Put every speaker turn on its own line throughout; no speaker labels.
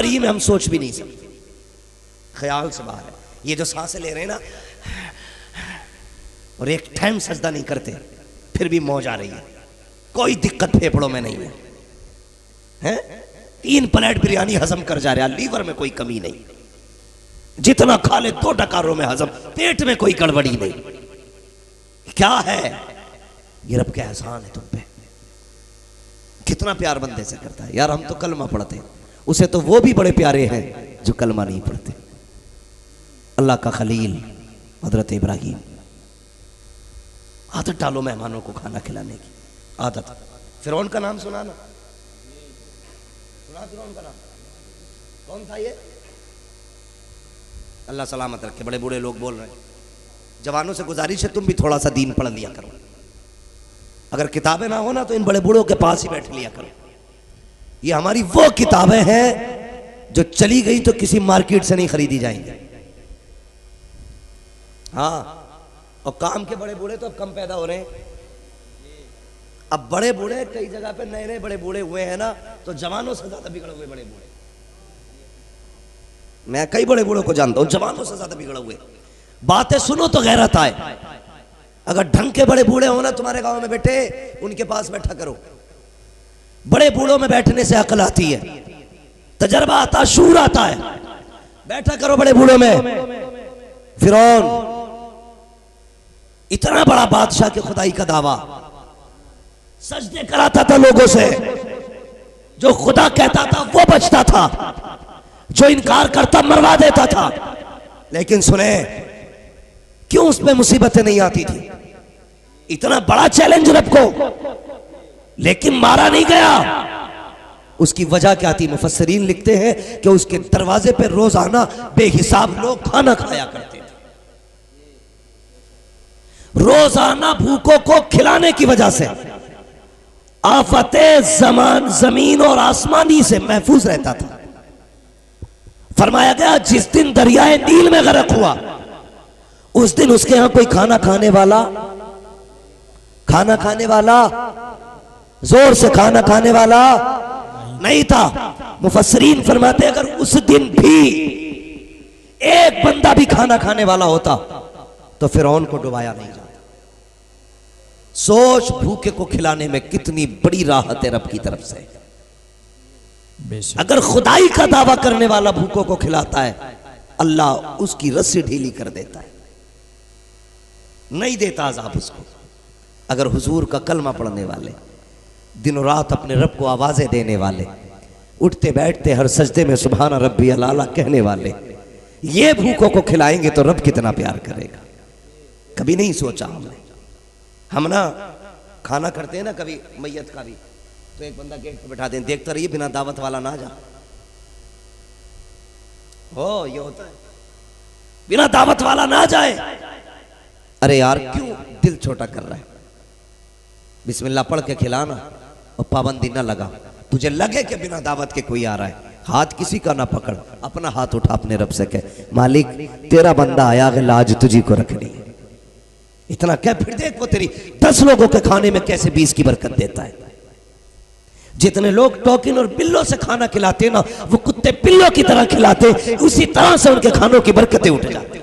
बड़ी में हम सोच भी नहीं सकते, ख्याल से बाहर है। ये जो सांसें ले रहे हैं ना, और एक टाइम सजदा नहीं करते फिर भी मौज आ रही है, कोई दिक्कत फेफड़ों में नहीं है, हैं? 3 प्लेट बिरयानी हजम कर जा रहा, लीवर में कोई कमी नहीं, जितना खा ले 2 डकारों में हजम, पेट में कोई गड़बड़ी नहीं। क्या है ये? रब के एहसान है तुम पे। कितना प्यार बंदे से करता है यार। हम तो कलमा पढ़ते हैं, उसे तो वो भी बड़े प्यारे हैं जो कलमा नहीं पढ़ते। अल्लाह का खलील हजरत इब्राहिम। आदत डालो मेहमानों को खाना खिलाने की आदत। फिरौन का नाम सुना ना? सुना फिरौन का नाम? कौन था ये? अल्लाह सलामत रखे। बड़े बूढ़े लोग बोल रहे हैं, जवानों से गुजारिश है तुम भी थोड़ा सा दीन पढ़ लिया करो। अगर किताबें ना हो ना तो इन बड़े बूढ़ों के पास ही बैठ लिया करो। ये हमारी वो किताबें हैं जो चली गई तो किसी मार्केट से नहीं खरीदी जाएंगी। हाँ, और काम के बड़े बूढ़े तो अब कम पैदा हो रहे हैं। अब बड़े बूढ़े कई जगह पे नए नए बड़े बूढ़े हुए हैं ना, तो जवानों से ज्यादा बिगड़े हुए बड़े बूढ़े। मैं कई बड़े बूढ़ों को जानता हूं, जवानों से ज्यादा बिगड़े हुए। बातें सुनो तो गैरत आए। अगर ढंग के बड़े बूढ़े हो ना तुम्हारे गांव में बेटे, उनके पास बैठा करो। बड़े बूढ़ों में बैठने से अकल आती है, तजर्बा आता, शूर आता है। बैठा करो बड़े बूढ़ों में। फिरौन इतना बड़ा बादशाह के खुदाई का दावा, सजदे कराता था लोगों से। जो खुदा कहता था वो बचता था, जो इनकार करता मरवा देता था। लेकिन सुने, क्यों उसमें मुसीबतें नहीं आती थी? इतना बड़ा चैलेंज रब को, लेकिन मारा नहीं गया। उसकी वजह क्या थी? मुफस्सरीन लिखते हैं कि उसके दरवाजे पे रोजाना बेहिसाब लोग खाना खाया करते थे। रोजाना भूखों को खिलाने की वजह से आफते जमान जमीन और आसमानी से महफूज रहता था। फरमाया गया जिस दिन दरियाए नील में गर्क हुआ, उस दिन उसके यहां कोई खाना खाने वाला जोर से खाना खाने वाला नहीं था। मुफस्सरीन फरमाते अगर उस दिन भी एक बंदा भी खाना खाने वाला होता तो फिरौन को डुबाया नहीं जाता। सोच, भूखे को खिलाने में कितनी बड़ी राहत है रब की तरफ से। अगर खुदाई का दावा करने वाला भूखों को खिलाता है, अल्लाह उसकी रस्सी ढीली कर देता है, नहीं देता अज़ाब उसको। अगर हुजूर का कलमा पढ़ने वाले, दिनों रात अपने रब को आवाजें देने वाले, उठते बैठते हर सजदे में सुभान रब्बी अल-आला कहने वाले, ये भूखों को खिलाएंगे तो रब कितना प्यार करेगा। कभी नहीं सोचा हमने। हम ना खाना करते हैं ना कभी मैयत का भी, तो एक बंदा गेट पे बैठा दें, देखता रहिए बिना दावत वाला ना जा। हो ये होता है, बिना दावत वाला ना जाए। अरे यार क्यों दिल छोटा कर रहा है? बिस्मिल्लाह पढ़ के खिलाना और पाबंदी ना लगा। तुझे लगे कि बिना दावत के कोई आ रहा है, हाथ किसी का ना पकड़, अपना हाथ उठा अपने रब से कह, मालिक तेरा बंदा आया है, लाज तुझी को रखनी है। इतना क्या? फिर देख वो तेरी 10 लोगों के खाने में कैसे 20 की बरकत देता है। जितने लोग टोकिन और बिल्लों से खाना खिलाते ना, वो कुत्ते पिल्लों की तरह खिलाते, उसी तरह से उनके खानों की बरकतें उठ जाती।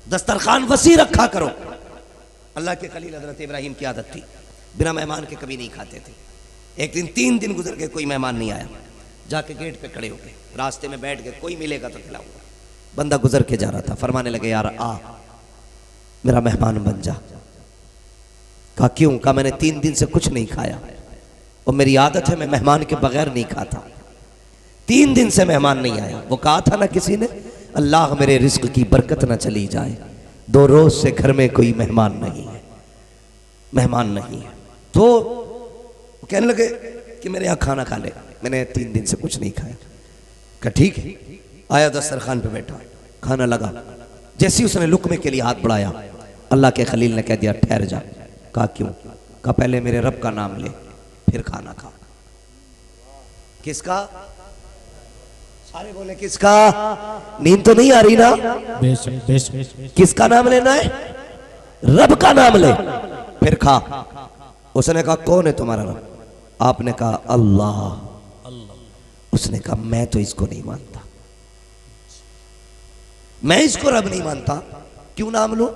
दस्तरखान वसी रखा करो। अल्लाह के खलील हजरत इब्राहिम की आदत थी, बिना मेहमान के कभी नहीं खाते थे। एक दिन 3 दिन गुजर गए, कोई मेहमान नहीं आया। जाके गेट पे खड़े हो गए, रास्ते में बैठ गए, कोई मिलेगा तो खिलाऊंगा। बंदा गुजर के जा रहा था, फरमाने लगे यार आ मेरा मेहमान बन जा। कहा क्यों? कहा मैंने 3 दिन से कुछ नहीं खाया और मेरी आदत है मैं मेहमान के बगैर नहीं खाता। 3 दिन से मेहमान नहीं आया। वो कहा था ना किसी ने, अल्लाह मेरे रिस्क की बरकत ना चली जाए, 2 रोज से घर में कोई मेहमान नहीं है, मेहमान नहीं है। तो कहने लगे कि मेरे यहाँ खाना खा ले। मैंने 3 दिन से कुछ नहीं खाया। कहा ठीक है। आया दस्तरखान पे बैठा, खाना लगा। जैसे ही उसने लुकमे के लिए हाथ बढ़ाया, अल्लाह के खलील ने कह दिया ठहर जा। कहा क्यों? कहा पहले मेरे रब का नाम ले फिर खाना खा। किसका? सारे बोले किसका? नींद तो नहीं आ रही ना? किसका नाम लेना है? रब का नाम ले फिर खा। उसने कहा कौन है तुम्हारा रब? आपने कहा अल्लाह। उसने कहा मैं तो इसको नहीं मानता, मैं इसको रब नहीं मानता, क्यों नाम लूं?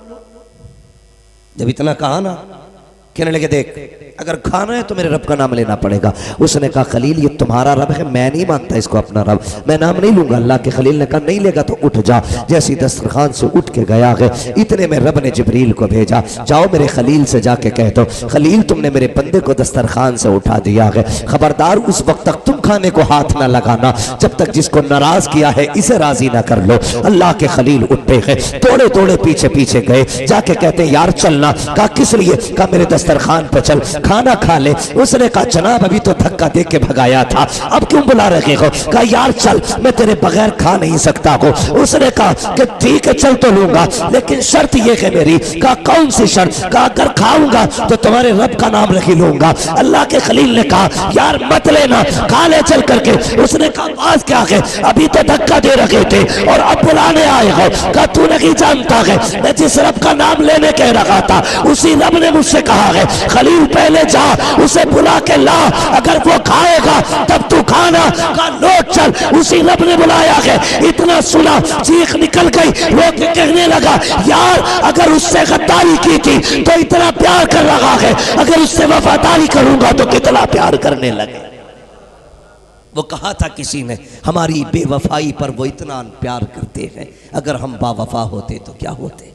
जब इतना कहा ना, कहने लगे देख अगर खाना है तो मेरे रब का नाम लेना पड़ेगा। उसने कहा खलील ये तुम्हारा रब है, मैं नहीं मानता इसको अपना रब, मैं नाम नहीं लूंगा। अल्लाह के खलील ने कहा नहीं लेगा तो उठ जा। जैसी दस्तरखान से उठ के गया है, इतने में रब ने जिब्रील को भेजा, जाओ मेरे खलील से जाके कह दो खलील तुमने मेरे बंदे को दस्तरखान से उठा दिया है, खबरदार उस वक्त तक तुम खाने को हाथ ना लगाना जब तक जिसको नाराज किया है इसे राजी ना कर लो। अल्लाह के खलील उठते हैं, तोड़े तोड़े पीछे पीछे गए, जाके कहते हैं यार चलना। कहा किस लिए? कहा मेरे दस्तरखान पे चल, खाना खा ले। उसने कहा जनाब अभी तो धक्का दे के भगाया था, अब क्यों बुला रहे हो? कहा यार चल, मैं तेरे बगैर खा नहीं सकता हो। उसने कहा कि ठीक है चल तो लूंगा, लेकिन शर्त ये है मेरी। कहा कौन सी शर्त? कहा अगर खाऊंगा तो तुम्हारे रब का नाम रख लूंगा। अल्लाह के खलील ने कहा यार मत लेना, खा ले चल करके। उसने कहा बात क्या है, अभी तो धक्का दे रखे थे और अब बुलाने आए हो। कहा तू नहीं जानता है, मैं जिस रब का नाम लेने कह रहा था उसी रब ने मुझसे कहा है खलील पहले जा उसे बुला के ला, अगर वो खाएगा तब तू खाना। का लौट चल, उसी रब ने बुलाया है। इतना सुना चीख निकल गई, वो कहने लगा यार अगर उससे गद्दारी की थी तो इतना प्यार कर रहा है, अगर उससे वफादारी करूंगा तो कितना प्यार करने लगे। वो कहा था किसी ने हमारी बेवफाई पर वो इतना प्यार करते हैं, अगर हम बावफा होते तो क्या होते,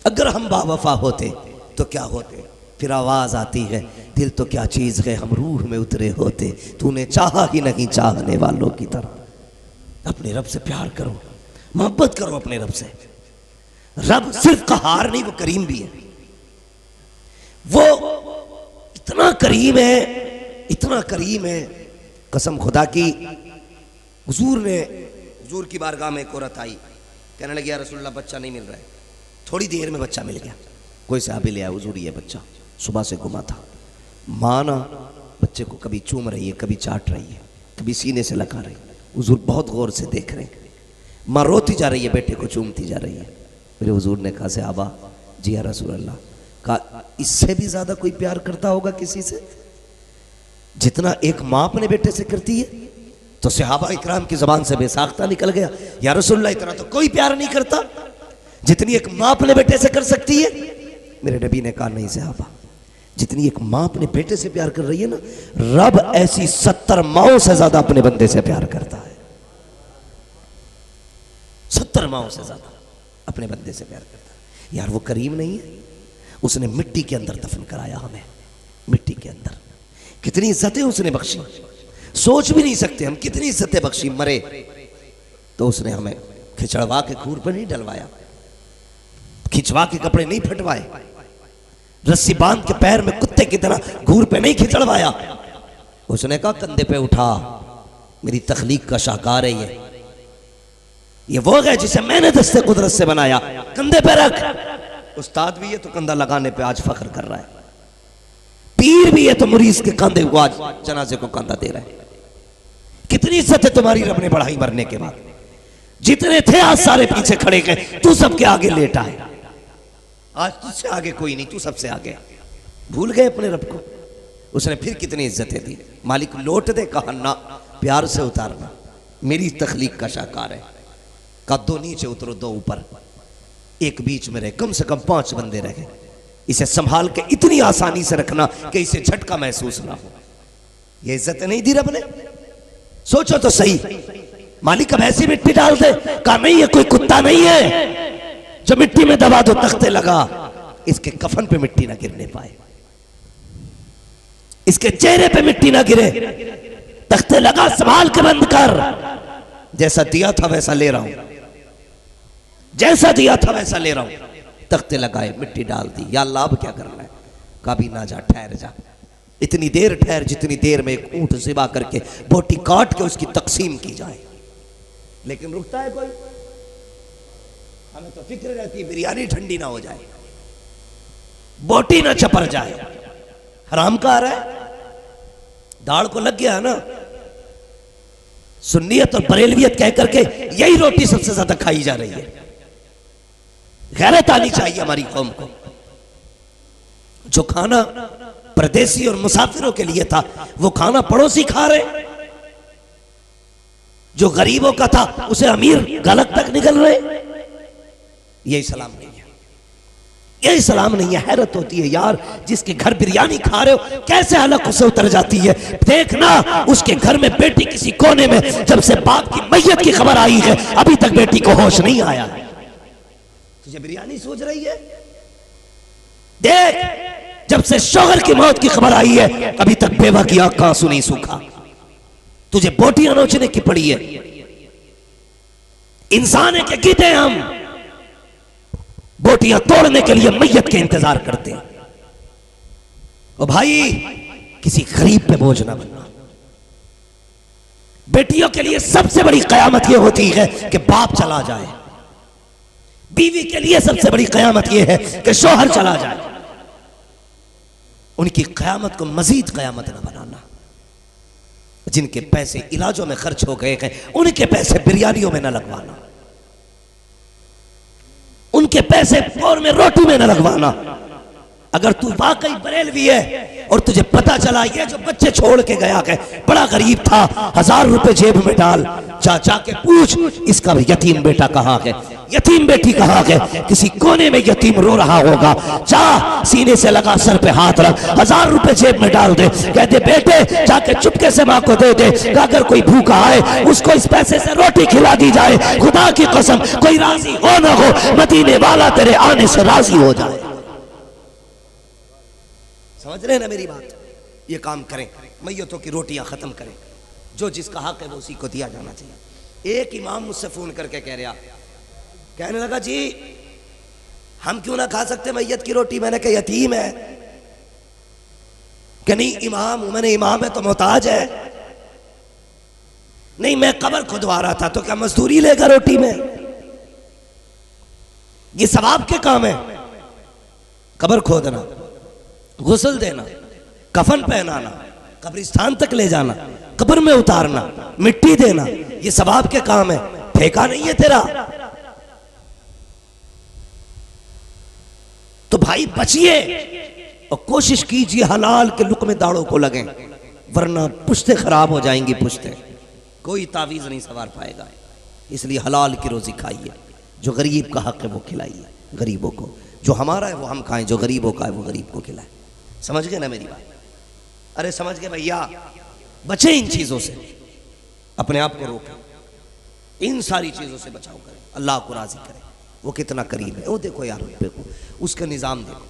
अगर हम बावफा होते तो क्या होते। फिर आवाज आती है दिल तो क्या चीज है, हम रूह में उतरे होते, तूने चाहा ही नहीं चाहने वालों की तरह। अपने रब से प्यार करो, मोहब्बत करो अपने रब से। रब सिर्फ कहार नहीं, वो करीम भी है। वो इतना करीम है, इतना करीम है, कसम खुदा की। हुजूर की बारगाह में एक औरत आई, कहने लगी या रसूलल्लाह बच्चा नहीं मिल रहा है। थोड़ी देर में बच्चा मिल गया, कोई सहाबी ले आया, हुजूर ये बच्चा सुबह से घुमा था। माँ ना बच्चे को कभी चूम रही है, कभी चाट रही है, कभी सीने से लगा रही है। हुजूर बहुत गौर से देख रहे हैं, माँ रोती जा रही है, बेटे को चूमती जा रही है। मेरे हुजूर ने कहा सहाबा जी या रसूल अल्लाह, कहा इससे भी ज्यादा कोई प्यार करता होगा किसी से जितना एक माँ अपने बेटे से करती है? तो सहाबा इकराम की जबान से बेसाख्ता निकल गया, या रसूलल्लाह इतना तो कोई प्यार नहीं करता जितनी एक माँ अपने बेटे से कर सकती है। मेरे नबी ने कहा नहीं सहाबा, जितनी एक माँ अपने बेटे से प्यार कर रही है ना, रब ऐसी 70 माओं से ज्यादा अपने बंदे से प्यार करता है। 70 माओं से ज्यादा अपने बंदे से प्यार करता है। यार वो करीम नहीं है? उसने मिट्टी के अंदर दफन कराया हमें, मिट्टी के अंदर। कितनी इज्जतें उसने बख्शी, सोच भी नहीं सकते हम कितनी इज्जतें बख्शी। मरे तो उसने हमें खिंचड़वा के खूर पर नहीं डलवाया, खिंचवा के कपड़े नहीं फटवाए, रस्सी बांध के पैर में कुत्ते की तरह घूर पे नहीं खिंचड़वाया। उसने कहा कंधे पे उठा, मेरी तखलीक का शाहकार है ये वो है जिसे मैंने दस्ते कुदरत से बनाया, कंधे पे रख। उस्ताद भी है तो कंधा लगाने पे आज फख्र कर रहा है, पीर भी है तो मरीज के कंधे को आज जनाजे को कंधा दे रहा है। कितनी इज्जत है तुम्हारी रब ने बढ़ाई मरने के बाद। जितने थे आज सारे पीछे खड़े गए, तू सबके आगे लेटा है। आज तुझसे आगे कोई नहीं, तू सबसे आगे। भूल गए अपने रब को। उसने फिर कितनी इज्जतें दी। मालिक लौट दे, कहा ना, प्यार से उतारना, मेरी तखलीक का शाहकार है। कहा दो नीचे उतरो, दो ऊपर, एक बीच में रहे, कम से कम 5 बंदे रहे। इसे संभाल के इतनी आसानी से रखना कि इसे झटका महसूस ना हो। ये इज्जत नहीं दी रब ने? सोचो तो सही। मालिक अब ऐसी मिट्टी डाल दे? कहा नहीं, ये कोई कुत्ता नहीं है जो मिट्टी में दबा दो तख्ते लगा, इसके कफन पे मिट्टी ना गिरने पाए, इसके चेहरे पे मिट्टी ना गिरे। तख्ते लगा, संभाल के बंद कर। जैसा दिया था वैसा ले रहा हूं, जैसा दिया था वैसा ले रहा हूं। तख्ते लगाए, मिट्टी डाल दी। या अल्लाह अब क्या करना है? कभी ना जा, ठहर जा, इतनी देर ठहर जितनी देर में एक ऊंट ज़िबा करके बोटी काट के उसकी तकसीम की जाए। लेकिन रुकता है कोई? हमें तो फिक्र रहती बिरयानी ठंडी ना हो जाए, बोटी ना चपर जाए। हराम का आ रहा है, दाढ़ को लग गया है ना। सुन्नियत और बरेलवियत कह करके यही रोटी सबसे ज्यादा खाई जा रही है। गैरत आनी चाहिए हमारी कौम को। जो खाना परदेसी और मुसाफिरों के लिए था वो खाना पड़ोसी खा रहे। जो गरीबों का था उसे अमीर गलत तक निकल रहे। ये इस्लाम नहीं है, ये इस्लाम नहीं है। हैरत होती है यार, जिसके घर बिरयानी खा रहे हो कैसे हालत उसे उतर जाती है। देखना उसके घर में बेटी किसी कोने में, जब से बाप की मैयत की खबर आई है अभी तक बेटी को होश नहीं आया। तुझे बिरयानी सोच रही है? देख जब से शौहर की मौत की खबर आई है अभी तक बेवा की आंख का आंसू नहीं सूखा। तुझे बोटियां नोचने की पड़ी है। इंसान है कि गीते हम बोटियां तोड़ने के लिए मैयत के इंतजार करते हैं। ओ भाई किसी गरीब पे बोझ ना बनना। बेटियों के लिए सबसे बड़ी कयामत यह होती है कि बाप चला जाए। बीवी के लिए सबसे बड़ी कयामत यह है कि शौहर चला जाए। उनकी कयामत को मजीद कयामत न बनाना। जिनके पैसे इलाजों में खर्च हो गए हैं उनके पैसे बिरयानियों में न लगवाना, उनके पैसे पौर में रोटी में न लगवाना। अगर तू वाकई बरेलवी है और तुझे पता चला ये जो बच्चे छोड़ के गया है बड़ा गरीब था, 1000 रुपए जेब में डाल, जा के पूछ इसका यतीम बेटा कहाँ है, यतीम बेटी कहाँ है। किसी कोने में यतीम रो रहा होगा, जा सीने से लगा सर पे हाथ रख, 1000 रुपए जेब में डाल दे, कह दे बेटे जाके चुपके से माँ को दे दे, अगर कोई भूखा आए उसको इस पैसे से रोटी खिला दी जाए। खुदा की कसम कोई राजी हो ना हो, मदीने वाला तेरे आने से राजी हो जाए। समझ रहे हैं ना मेरी बात? ये काम करें, मैयतों की रोटियां खत्म करें, जो जिसका हक है वो उसी को दिया जाना चाहिए। एक इमाम मुझसे फोन करके कह रहा, कहने लगा जी हम क्यों ना खा सकते मैयत की रोटी। मैंने कहा यतीम है। कि नहीं इमाम हूं, मैंने इमाम है तो मोहताज है। नहीं मैं कब्र खुदवा रहा था। तो क्या मजदूरी लेगा रोटी में? ये सवाब के काम है। कब्र खोदना, गुस्ल देना, कफन पहनाना, कब्रिस्तान तक ले जाना, कब्र में उतारना, मिट्टी देना, ये सवाब के काम है, ठेका नहीं है तेरा। तो भाई बचिए और कोशिश कीजिए हलाल के लुक़्मे दाड़ों को लगें, वरना पुश्ते खराब हो जाएंगी। पुश्ते कोई तावीज़ नहीं सवार पाएगा। इसलिए हलाल की रोजी खाइए, जो गरीब का हक है वो खिलाइए गरीबों को, जो हमारा है वो हम खाएं, जो गरीबों का है वो गरीब को खिलाएं। समझ गए ना मेरी बात? अरे समझ गए भैया। बचे इन चीजों से, अपने आप को रोकें, इन सारी चीजों से बचाव करें, अल्लाह को राजी करें। वो कितना करीब है। वो देखो यार रुपये को, उसका निजाम देखो।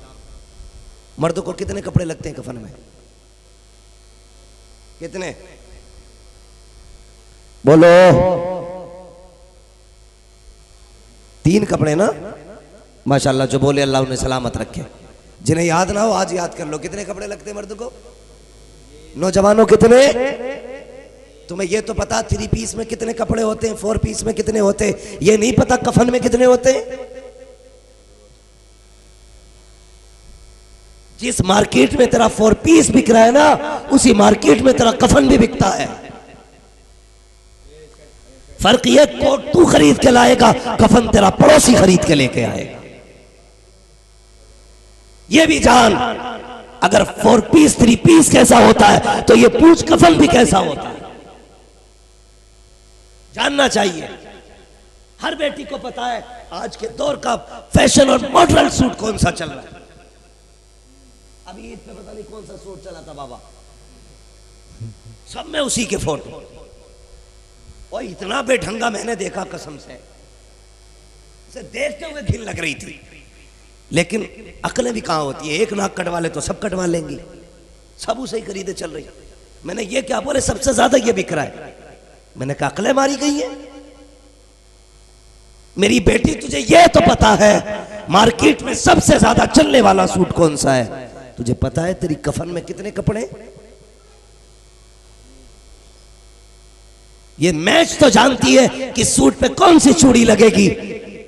मर्दों को कितने कपड़े लगते हैं कफन में? कितने बोलो? 3 कपड़े ना? माशाल्लाह, जो बोले अल्लाह उन्हें सलामत रखे। जिन्हें याद ना हो आज याद कर लो, कितने कपड़े लगते हैं मर्द को? नौजवानों कितने? तुम्हें ये तो पता 3 पीस में कितने कपड़े होते हैं, 4 पीस में कितने होते हैं, ये नहीं पता कफन में कितने होते हैं। जिस मार्केट में तेरा 4 पीस बिक रहा है ना, उसी मार्केट में तेरा कफन भी बिकता है। फर्क ये कोट तू खरीद के लाएगा, कफन तेरा पड़ोसी खरीद के लेके आएगा। ये भी जान, अगर 4 पीस 3 पीस कैसा होता है तो ये पूछ कफन भी कैसा होता है, जानना चाहिए। हर बेटी को पता है आज के दौर का फैशन और मॉडर्न सूट कौन सा चल रहा है। अभी ईद पे पता नहीं कौन सा सूट चला था बाबा, सब में उसी के फोटो। और इतना बेढंगा मैंने देखा कसम से, उसे देखते हुए घिन लग रही थी। लेकिन अकलें भी कहां होती है? एक नाक कटवा ले तो सब कटवा लेंगी, सब उसे ही खरीदे चल रही। मैंने ये क्या बोले सबसे ज्यादा ये बिक रहा है। मैंने कहा अकलें मारी गई है मेरी बेटी। तुझे ये तो पता है मार्केट में सबसे ज्यादा चलने वाला सूट कौन सा है? तुझे पता है तेरी कफन में कितने कपड़े? ये मैच तो जानती है कि सूट पे कौन सी चूड़ी लगेगी,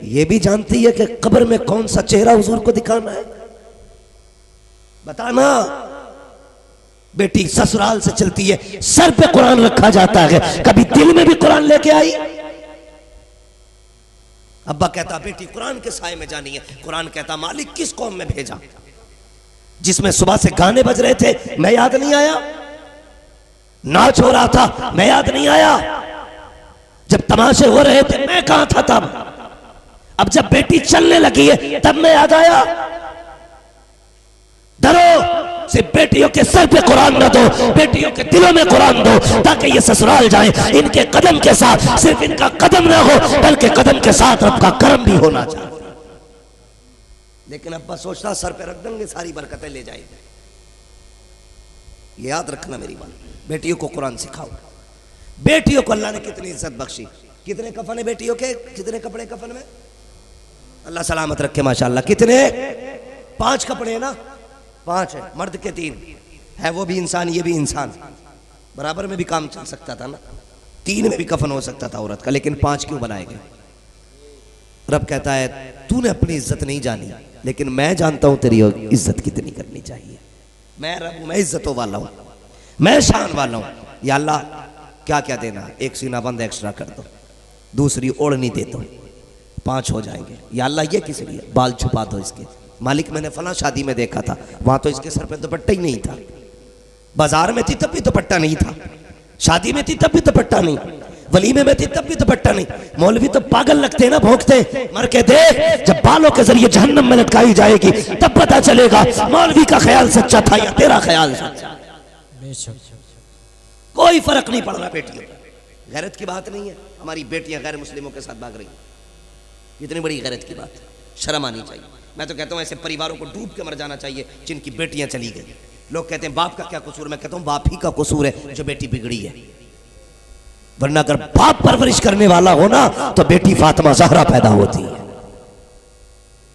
ये भी जानती है कि कब्र में कौन सा चेहरा हुजूर को दिखाना है। बताना। बेटी ससुराल से चलती है, सर पे कुरान रखा जाता है, कभी दिल में भी कुरान लेके आई? अब्बा कहता बेटी कुरान के साए में जानी है। कुरान कहता मालिक किस कौम में भेजा जिसमें सुबह से गाने बज रहे थे, मैं याद नहीं आया? नाच हो रहा था, मैं याद नहीं आया? जब तमाशे हो रहे थे मैं कहां था तब? अब जब बेटी चलने लगी है तब मैं याद आया। डरो, सिर्फ बेटियों के सर पे कुरान न दो, बेटियों के दिलों में कुरान दो, ताकि ये ससुराल जाए इनके कदम के साथ। सिर्फ इनका कदम ना हो बल्कि कदम के साथ रब का करम भी होना चाहिए। लेकिन अब्बा सोचता सर पे रख देंगे सारी बरकतें ले जाएंगे। याद रखना मेरी बात, बेटियों को कुरान सिखाओ। बेटियों को अल्लाह ने कितनी इज्जत बख्शी। कितने कफन है बेटियों के, कितने कपड़े कफन में? अल्लाह सलामत रखे माशाअल्लाह। कितने? 5 कपड़े ना, 5 है, मर्द के 3 है। वो भी इंसान, ये भी इंसान, बराबर में भी काम चल सकता था ना। 3 में भी कफन हो सकता था औरत का, लेकिन 5 क्यों बनाए गए? रब कहता है तूने अपनी इज्जत नहीं जानी, लेकिन मैं जानता हूं तेरी इज्जत कितनी करनी चाहिए। मैं रब हूं, मैं इज्जतों वाला हूं, मैं शान वाला हूं। या अल्लाह क्या क्या देना? एक सीना बंद एक्स्ट्रा कर दो, दूसरी ओढ़नी दे दो, 5 हो जाएंगे। या अल्लाह ये किस लिए? बाल छुपा दो इसके। मालिक मैंने फला शादी में देखा था, वहां तो इसके सर पे दुपट्टा ही नहीं था। बाजार में थी तब भी दुपट्टा नहीं था, शादी में थी तब भी दुपट्टा नहीं, वलीमे में थी तब भी दुपट्टा नहीं। मौलवी तो पागल लगते हैं ना, भोंकते। मर के देख, जब बालों के जरिए जहन्नम में लटकाई जाएगी तब पता चलेगा मौलवी का ख्याल सच्चा था या तेरा ख्याल सच्चा। कोई फर्क नहीं पड़ रहा बेटियों। गैरत की बात नहीं है, हमारी बेटियां गैर मुस्लिमों के साथ भाग रही, इतनी बड़ी गैरत की बात है, शर्म आनी चाहिए। मैं तो कहता हूं ऐसे परिवारों को डूब के मर जाना चाहिए जिनकी बेटियां चली गई। लोग कहते हैं बाप का क्या कसूर? मैं कहता हूं बाप ही का कसूर है जो बेटी बिगड़ी है। वरना अगर बाप परवरिश करने वाला हो ना तो बेटी फातिमा ज़हरा पैदा होती है,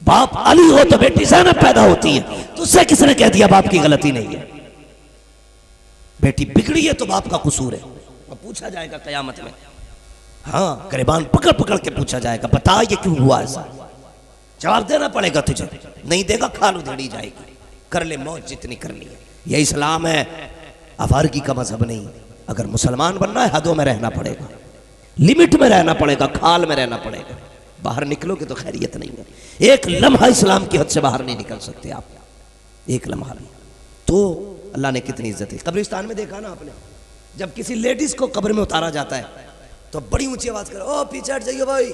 बाप अली हो तो बेटी ज़ैनब पैदा होती है। तो उससे किसने कह दिया बाप की गलती नहीं है? बेटी बिगड़ी है तो बाप का कसूर है। अब पूछा जाएगा कयामत में, हाँ गिरबान पकड़ पकड़ के पूछा जाएगा, बता ये क्यों हुआ ऐसा? जवाब देना पड़ेगा तुझे, नहीं देगा खाल उधेड़ी जाएगी। कर ले मौत जितनी करनी है। ये इस्लाम है, आवारगी का मजहब नहीं। अगर मुसलमान बनना है हदों में रहना पड़ेगा, लिमिट में रहना पड़ेगा, खाल में रहना पड़ेगा। बाहर निकलोगे तो खैरियत नहीं है। एक लम्हा इस्लाम की हद से बाहर नहीं निकल सकते आप, एक लम्हा नहीं। तो अल्लाह ने कितनी इज्जत है। कब्रिस्तान में देखा ना आपने, जब किसी लेडीज को कब्र में उतारा जाता है तो बड़ी ऊंची आवाज करो, ओ पीछे हट जाइए भाई,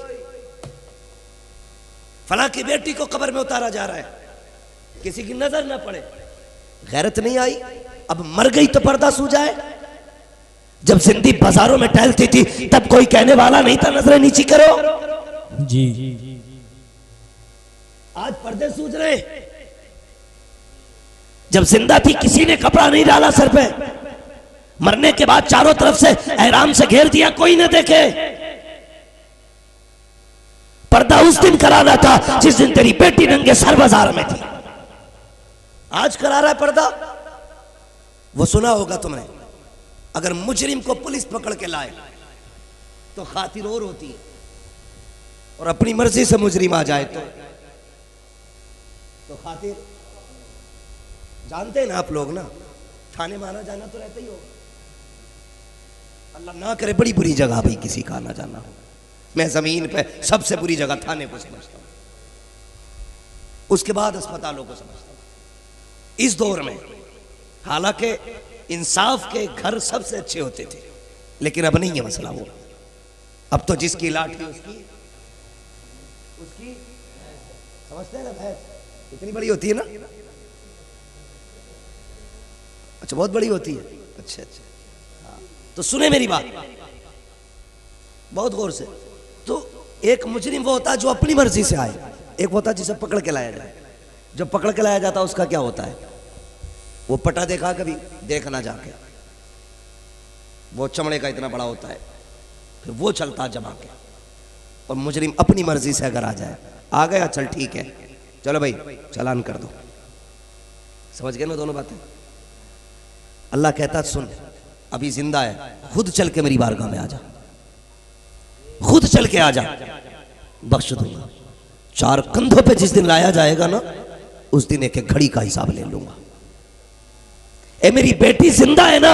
फला की बेटी को कब्र में उतारा जा रहा है, किसी की नजर ना पड़े। गैरत नहीं आई? अब मर गई तो पर्दा सू जाए। जब जिंदी बाजारों में टहलती थी तब कोई कहने वाला नहीं था नजरें नीची करो जी। आज पर्दे सूझ रहे। जब जिंदा थी किसी ने कपड़ा नहीं डाला सर पे, मरने के बाद चारों तरफ से एहराम से घेर दिया, कोई न देखे। पर्दा उस दिन कराना था जिस दिन तेरी बेटी नंगे सर बाजार में थी। आज करा रहा है पर्दा। वो सुना होगा तुमने, अगर मुजरिम को पुलिस पकड़ के लाए तो खातिर और होती है, और अपनी मर्जी से मुजरिम आ जाए तो खातिर। जानते हैं ना आप लोग ना, थाने में आना जाना तो रहता ही होगा। अल्लाह ना करे बड़ी बुरी जगह भाई किसी का आना जाना हो। मैं जमीन पे सबसे बुरी जगह थाने को समझता हूं, उसके बाद अस्पतालों को समझता हूं। इस दौर में हालांकि इंसाफ के घर सबसे अच्छे होते थे, लेकिन अब नहीं है मसला वो। अब तो जिसकी लाठी उसकी समझते हैं ना, भैंस इतनी बड़ी होती है ना। अच्छा बहुत बड़ी होती है। अच्छा हाँ। तो सुने मेरी बात बहुत गौर से। तो एक मुजरिम वो होता है जो अपनी मर्जी से आए, एक होता है जिसे पकड़ के लाया जाए। जब पकड़ के लाया जाता है उसका क्या होता है? वो पटा देखा कभी? देखना जाके, वो चमड़े का इतना बड़ा होता है, फिर वो चलता जमा के। और मुजरिम अपनी मर्जी से अगर आ जाए, आ गया चल ठीक है, चलो भाई चालान कर दो। समझ गए ना दोनों बातें? अल्लाह कहता सुन, अभी जिंदा है, खुद चल के मेरी बारगाह में आ जा, खुद चल के आ जा, बख्श दूंगा। 4 कंधों पे जिस दिन लाया जाएगा ना, उस दिन एक एक घड़ी का हिसाब ले लूंगा। ए मेरी बेटी जिंदा है ना,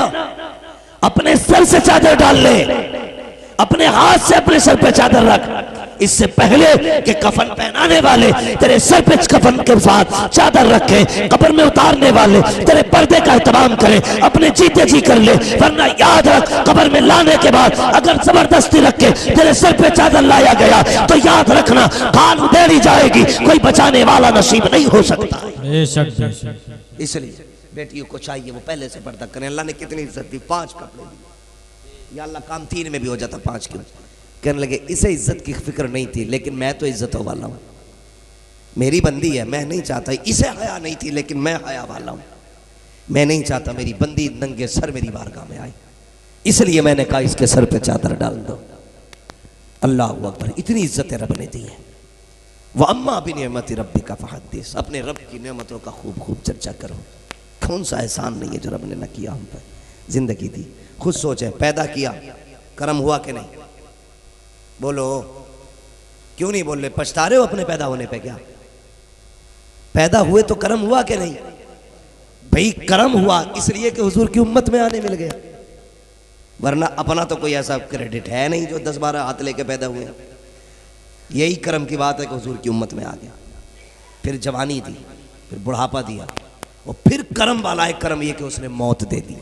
अपने सर से चादर डाल ले, अपने हाथ से अपने सर पे चादर रख, इससे पहले कि कफन पहनाने वाले तेरे सर पे कफन के साथ चादर रखे, कब्र में उतारने वाले तेरे पर्दे का एहतमाम करें, अपने जीते जी कर ले। वरना याद रख, कब्र में लाने के बाद अगर जबरदस्ती रख के तेरे सर पे चादर लाया गया तो याद रखना कान उधेड़ी जाएगी, कोई बचाने वाला नसीब नहीं हो सकता। इसलिए बेटियों को चाहिए वो पहले से पर्दा करें। अल्लाह ने कितनी इज्जत दी, 5 कपड़े दिए। या अल्लाह काम 3 में भी हो जाता, 5 क्यों? कहने लगे इसे इज्जत की फिक्र नहीं थी, लेकिन मैं तो इज्जतों वाला हूं, मेरी बंदी है, मैं नहीं चाहता। इसे हया नहीं थी, लेकिन मैं हया वाला हूं, मैं नहीं चाहता मेरी बंदी नंगे सर मेरी बारगाह में आए, इसलिए मैंने कहा इसके सर पे चादर डाल दो। अल्लाह अकबर, इतनी इज्जत रब ने दी है। वह अम्मा बिनिअमति रब्बिका फहद्दिस, अपने रब की नेमतों का खूब खूब चर्चा करो। कौन सा एहसान नहीं है जो रब ने न किया हम पर, जिंदगी दी। खुद सोचें, पैदा किया, कर्म हुआ कि नहीं? बोलो, क्यों नहीं बोल रहे? पछता रहे हो अपने पैदा होने पे? क्या पैदा हुए तो कर्म हुआ कि नहीं? भाई कर्म हुआ इसलिए कि हुजूर की उम्मत में आने मिल गया, वरना अपना तो कोई ऐसा क्रेडिट है नहीं जो 10-12 हाथ लेके पैदा हुए। यही कर्म की बात है कि हुजूर की उम्मत में आ गया, फिर जवानी दी, फिर बुढ़ापा दिया, और फिर कर्म वाला है कर्म ये कि उसने मौत दे दी।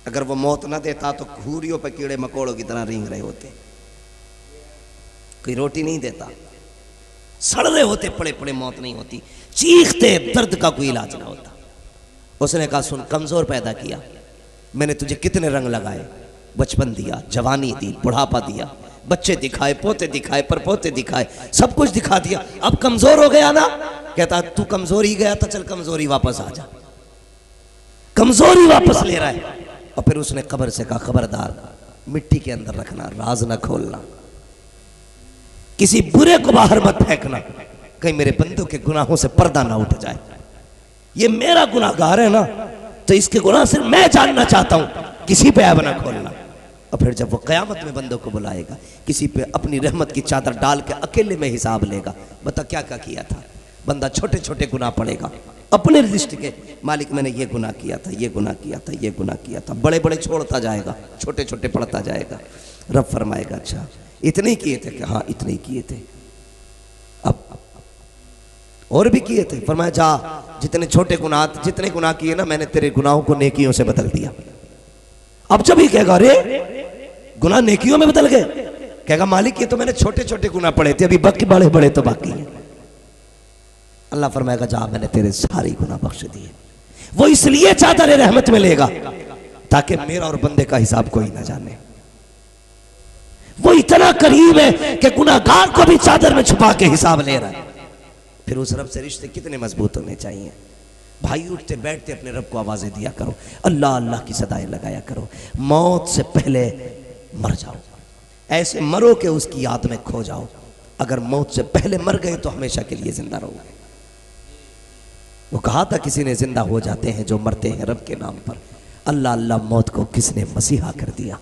अगर वो मौत ना देता तो घूरियों पे कीड़े मकोड़ों की तरह रेंग रहे होते, कोई रोटी नहीं देता, सड़ रहे होते पड़े पड़े, मौत नहीं होती, चीखते, दर्द का कोई इलाज ना होता। उसने कहा सुन, कमजोर पैदा किया मैंने तुझे, कितने रंग लगाए, बचपन दिया, जवानी दी, बुढ़ापा दिया, बच्चे दिखाए, पोते दिखाए, परपोते दिखाए, सब कुछ दिखा दिया, अब कमजोर हो गया ना? कहता तू कमजोर ही गया था, चल कमजोरी वापस आ जा। कमजोरी वापस ले रहा है। और फिर उसने कब्र से कहा खबरदार, मिट्टी के अंदर रखना, राज न खोलना, किसी बुरे को बाहर मत फेंकना, कहीं मेरे बंदों के गुनाहों से पर्दा ना उठ जाए। ये मेरा गुनाहगार है ना, तो इसके गुनाह सिर्फ मैं जानना चाहता हूं, किसी पे ऐब ना खोलना। और फिर जब वो कयामत में बंदों को बुलाएगा, किसी पे अपनी रहमत की चादर डाल के अकेले में हिसाब लेगा, बता क्या क्या किया था। बंदा छोटे छोटे गुनाह पड़ेगा, अपने लिस्ट के, मालिक मैंने ये गुनाह किया था, ये गुनाह किया था, ये गुनाह किया था, बड़े बड़े छोड़ता जाएगा, छोटे छोटे पढ़ता जाएगा। रब फरमाएगा अच्छा इतने ही किए थे? कि हाँ इतने ही किए थे। अब और भी किए थे? फरमाया जा, जितने छोटे गुनाह, जितने गुनाह किए ना मैंने, तेरे गुनाहों को नेकियों से बदल दिया। अब जब ही कहेगा अरे गुनाह नेकियों में बदल गए, कहेगा मालिक ये तो मैंने छोटे छोटे गुनाह पड़े थे, अभी बाकी बड़े बड़े तो बाकी है। अल्लाह फरमाएगा जा, मैंने तेरे सारे गुनाह बख्श दिए। वो इसलिए चादर रहमत में लेगा ताकि मेरा और बंदे का हिसाब कोई ना जाने। वो इतना करीब है कि गुनाहगार को भी चादर में छुपा के हिसाब ले रहा है। फिर उस रब से रिश्ते कितने मजबूत होने चाहिए। भाई उठते बैठते अपने रब को आवाजें दिया करो, अल्लाह अल्लाह की सदाएं लगाया करो। मौत से पहले मर जाओ, ऐसे मरो कि उसकी याद में खो जाओ। अगर मौत से पहले मर गए तो हमेशा के लिए जिंदा रहोगे। वो कहा था किसी ने, जिंदा हो जाते हैं जो मरते हैं रब के नाम पर। अल्लाह अल्लाह मौत को किसने मसीहा कर दिया।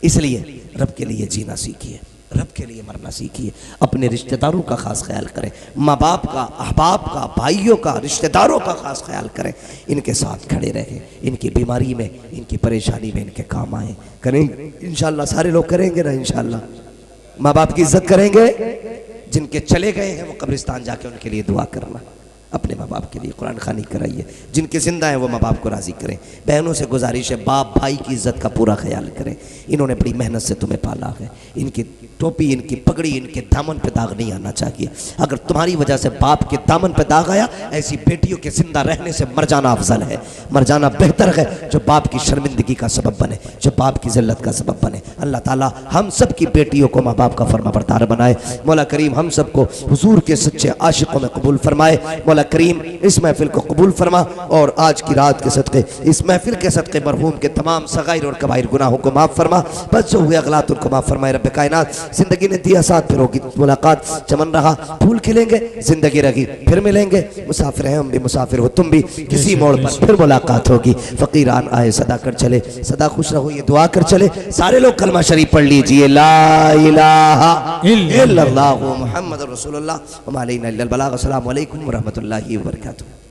इसलिए रब के लिए जीना सीखिए, रब के लिए मरना सीखिए। अपने रिश्तेदारों का खास ख्याल करें, माँ बाप का, अहबाब का, भाइयों का, रिश्तेदारों का खास ख्याल करें। इनके साथ खड़े रहें, इनकी बीमारी में, इनकी परेशानी में इनके काम आए। करेंगे इंशाल्लाह, सारे लोग करेंगे ना इंशाल्लाह। माँ बाप की इज्जत करेंगे, जिनके चले गए हैं वो कब्रिस्तान जाके उनके लिए दुआ करना। अपने माँ बाप के लिए कुरान खानी कराइए, जिनके जिंदा हैं वो माँ बाप को राज़ी करें। बहनों से गुजारिश है, बाप भाई की इज्जत का पूरा ख्याल करें। इन्होंने बड़ी मेहनत से तुम्हें पाला है, इनकी टोपी, इनकी पगड़ी, इनके दामन पे दाग नहीं आना चाहिए। अगर तुम्हारी वजह से बाप के दामन पे दाग आया, ऐसी बेटियों के जिंदा रहने से मर जाना अफजल है, मर जाना बेहतर है, जो बाप की शर्मिंदगी का सबब बने, जो बाप की जिल्लत का सबब बने। अल्लाह ताला हम सब की बेटियों को माँ बाप का फरमाबरदार बनाए। मौला करीम हम सबको हुजूर के सच्चे आशिकों में कबूल फरमाए। मौला करीम इस महफिल को कबूल फरमा, और आज की रात के सदक़े, इस महफिल के सदक़े मरहूम के तमाम सगाइर और कबाइर गुनाहों को माफ़ फरमा, बस जो हुए अगलात उनको माफ़ फरमाए। रब कायनात, जिंदगी ने दिया साथ, फिर होगी मुलाकात, चमन रहा, फूल खिलेंगे, जिंदगी रही, फिर मिलेंगे। मुसाफिर हैं हम भी, मुसाफिर हो तुम भी, किसी मोड़ पर फिर मुलाकात होगी। फ़कीरान आए सदा कर चले, सदा खुश रहो ये दुआ कर चले। सारे लोग कलमा शरीफ पढ़ लीजिए, ला इलाहा इल्लल्लाहु मुहम्मदुर रसूलुल्लाह व मा अलैना इल्लल बलाग। अस्सलामु अलैकुम व रहमतुल्लाहि व बरकातुहू।